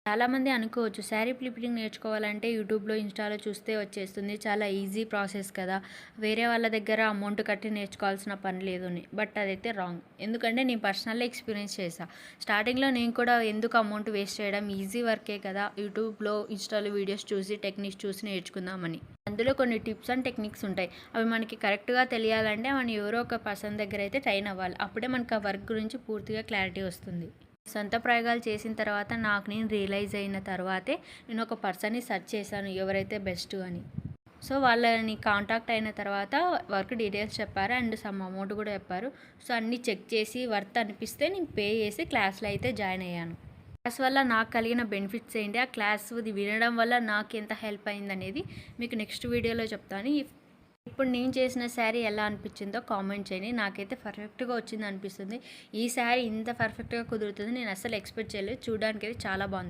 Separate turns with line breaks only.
చాలామంది అనుకోవచ్చు శారీ ఫ్లిప్పింగ్ నేర్చుకోవాలంటే యూట్యూబ్లో ఇన్స్టాలో చూస్తే వచ్చేస్తుంది, చాలా ఈజీ ప్రాసెస్ కదా, వేరే వాళ్ళ దగ్గర అమౌంట్ కట్టి నేర్చుకోవాల్సిన పని లేదు అని. బట్ అదైతే రాంగ్. ఎందుకంటే నేను పర్సనల్గా ఎక్స్పీరియన్స్ చేశాను. స్టార్టింగ్లో నేను కూడా ఎందుకు అమౌంట్ వేస్ట్ చేయడం, ఈజీ వర్కే కదా, యూట్యూబ్లో ఇన్స్టాలో వీడియోస్ చూసి టెక్నిక్స్ చూసి నేర్చుకుందామని. అందులో కొన్ని టిప్స్ అండ్ టెక్నిక్స్ ఉంటాయి. అవి మనకి కరెక్ట్గా తెలియాలంటే మనం ఎవరో ఒక పర్సన్ దగ్గర అయితే ట్రైన్ అవ్వాలి. అప్పుడే మనకు ఆ వర్క్ గురించి పూర్తిగా క్లారిటీ వస్తుంది. సొంత ప్రయోగాలు చేసిన తర్వాత నాకు నేను రియలైజ్ అయిన తర్వాతే నేను ఒక పర్సన్ని సెర్చ్ చేశాను ఎవరైతే బెస్ట్ అని. సో వాళ్ళని కాంటాక్ట్ అయిన తర్వాత వర్క్ డీటెయిల్స్ చెప్పారు అండ్ సమ్ అమౌంట్ కూడా చెప్పారు. సో అన్నీ చెక్ చేసి వర్త్ అనిపిస్తే నేను పే చేసి క్లాస్లో అయితే జాయిన్ అయ్యాను. క్లాస్ వల్ల నాకు కలిగిన బెనిఫిట్స్ ఏంటి, ఆ క్లాస్ వినడం వల్ల నాకు ఎంత హెల్ప్ అయింది అనేది మీకు నెక్స్ట్ వీడియోలో చెప్తాను. ఇప్పుడు నేను చేసిన శారీ ఎలా అనిపించిందో కామెంట్ చేయండి. నాకైతే పర్ఫెక్ట్గా వచ్చింది అనిపిస్తుంది. ఈ శారీ ఇంత పర్ఫెక్ట్గా కుదురుతుంది నేను అస్సలు ఎక్స్పెక్ట్ చేయలేదు. చూడడానికి అయితే చాలా బాగుంది.